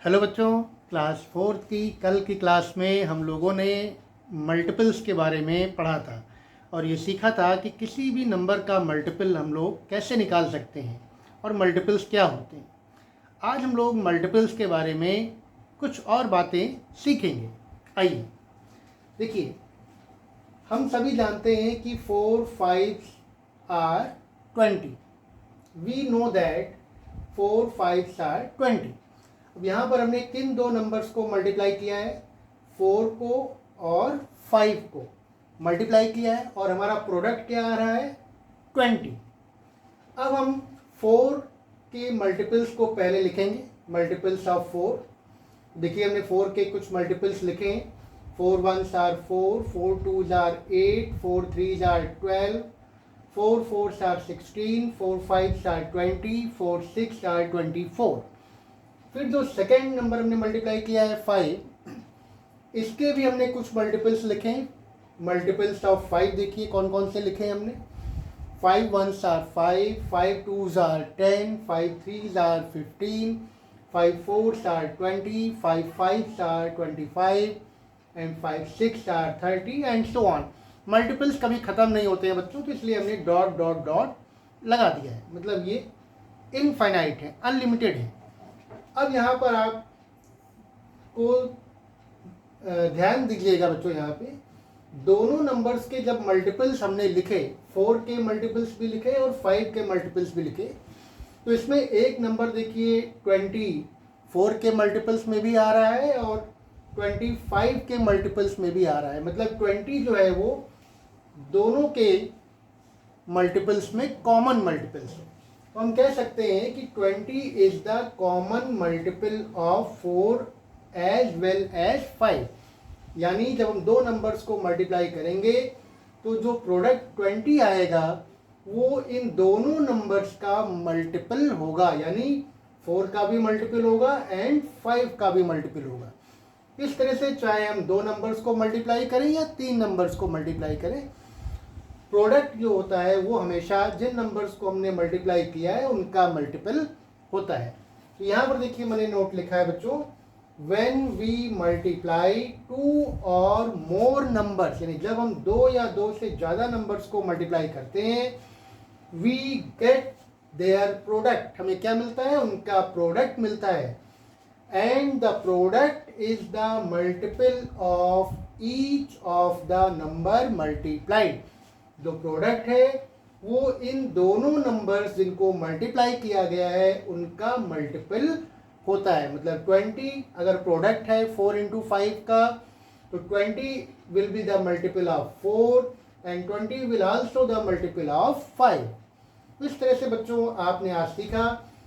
Hello बच्चों, class fourth की कल की क्लास में हम लोगों ने मल्टीपल्स के बारे में पढ़ा था और ये सीखा था कि किसी भी नंबर का मल्टीपल हम लोग कैसे निकाल सकते हैं और मल्टीपल्स क्या होते हैं। आज हम लोग मल्टीपल्स के बारे में कुछ और बातें सीखेंगे। आइए देखिए, हम सभी जानते हैं कि 4 5 are 20। We know that 4 5 are 20। अब यहाँ पर हमने किन दो नंबर्स को मल्टीप्लाई किया है? 4 को और 5 को मल्टीप्लाई किया है और हमारा प्रोडक्ट क्या आ रहा है? 20। अब हम 4 के मल्टीपल्स को पहले लिखेंगे, मल्टीपल्स ऑफ 4। देखिए, हमने 4 के कुछ मल्टीपल्स लिखे हैं। 4 1s are 4, 4 2s are 8, 4 3s are 12, 4 4s are 16, 4 5s are 20, 4 6 are 24। फिर जो सेकेंड नंबर हमने मल्टीप्लाई किया है 5, इसके भी हमने कुछ मल्टीपल्स लिखे हैं। मल्टीपल्स ऑफ 5 देखिए कौन कौन से लिखे हैं हमने। 5 1s are 5, 5 2s are 10, 5 3s are 15, 5 4s are 20, 5 5s are 25 and 5 6 are 30 and so on. Multiples कभी ख़त्म नहीं होते हैं बच्चों, तो इसलिए हमने डॉट डॉट डॉट लगा दिया है। मतलब ये इनफाइनाइट है, अनलिमिटेड है। अब यहाँ पर आपको ध्यान दीजिएगा बच्चों, यहाँ पे दोनों नंबर्स के जब मल्टीपल्स हमने लिखे, 4 के मल्टीपल्स भी लिखे और 5 के मल्टीपल्स भी लिखे, तो इसमें एक नंबर देखिए 24 के मल्टीपल्स में भी आ रहा है और 25 के मल्टीपल्स में भी आ रहा है। मतलब 20 जो है वो दोनों के मल्टीपल्स में कॉमन मल्टीपल्स है। तो हम कह सकते हैं कि 20 is the common multiple of 4 as well as 5। यानी जब हम दो नंबर्स को मल्टीप्लाई करेंगे तो जो प्रोडक्ट 20 आएगा वो इन दोनों नंबर्स का मल्टीपल होगा। यानी 4 का भी मल्टीपल होगा एंड 5 का भी मल्टीपल होगा। इस तरह से चाहे हम दो नंबर्स को मल्टीप्लाई करें या तीन नंबर्स को मल्टीप्लाई करें, प्रोडक्ट जो होता है वो हमेशा जिन नंबर्स को हमने मल्टीप्लाई किया है उनका मल्टीपल होता है। तो यहाँ पर देखिए मैंने नोट लिखा है बच्चों, व्हेन वी मल्टीप्लाई 2 और मोर नंबर्स, यानी जब हम दो या दो से ज़्यादा नंबर्स को मल्टीप्लाई करते हैं, वी गेट देयर प्रोडक्ट, हमें क्या मिलता है? उनका प्रोडक्ट मिलता है। And the product is the multiple of each of the number multiplied. जो प्रोडक्ट है वो इन दोनों नंबर्स जिनको मल्टीप्लाई किया गया है उनका मल्टीपल होता है। मतलब 20 अगर प्रोडक्ट है 4 इंटू 5 का, तो 20 will be the multiple of 4 and 20 will also the multiple of 5। इस तरह से बच्चों आपने आज सीखा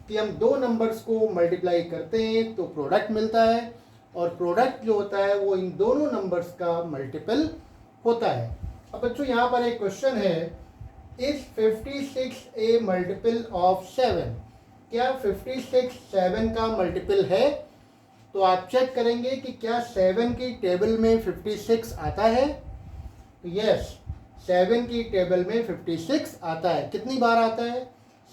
कि हम दो नंबर्स को मल्टीप्लाई करते हैं तो प्रोडक्ट मिलता है और प्रोडक्ट जो होता है वो इन दोनों नंबर्स का मल्टीपल होता है। अब बच्चों यहाँ पर एक क्वेश्चन है, इज 56 ए मल्टीपल ऑफ 7? क्या 56 7 का मल्टीपल है? तो आप चेक करेंगे कि क्या 7 की टेबल में 56 आता है। तो यस, 7 की टेबल में 56 आता है। कितनी बार आता है?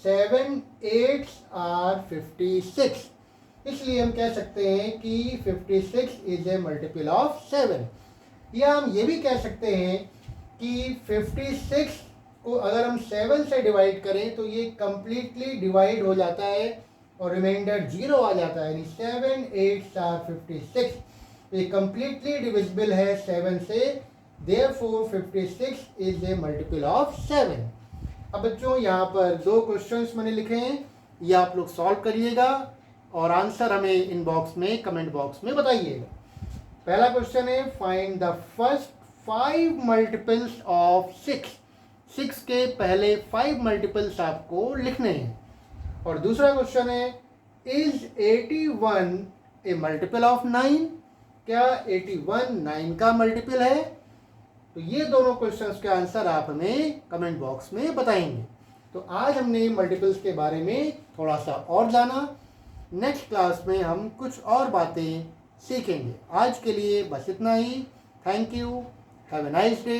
7 8s आर 56। इसलिए हम कह सकते हैं कि 56 इज ए मल्टीपल ऑफ 7। या हम ये भी कह सकते हैं कि 56 को अगर हम 7 से डिवाइड करें तो ये कंप्लीटली डिवाइड हो जाता है और रिमाइंडर 0 आ जाता है। यानी 7 8s आर 56। ये कंप्लीटली डिविजिबल है 7 से, therefore 56 is a multiple of 7। अब बच्चों यहाँ पर दो क्वेश्चंस मैंने लिखे हैं, ये आप लोग सॉल्व करिएगा और आंसर हमें इनबॉक्स में, कमेंट बॉक्स में बताइएगा। पहला क्वेश्चन है, find the first 5 multiples of 6। 6 के पहले 5 मल्टीपल्स आपको लिखने हैं। और दूसरा क्वेश्चन है, इज 81 ए मल्टीपल ऑफ 9? क्या 81 9 का मल्टीपल है? तो ये दोनों क्वेश्चंस के आंसर आप हमें कमेंट बॉक्स में बताएंगे। तो आज हमने मल्टीपल्स के बारे में थोड़ा सा और जाना। नेक्स्ट क्लास में हम कुछ और बातें सीखेंगे। आज के लिए बस इतना ही। Thank you. Have a nice day.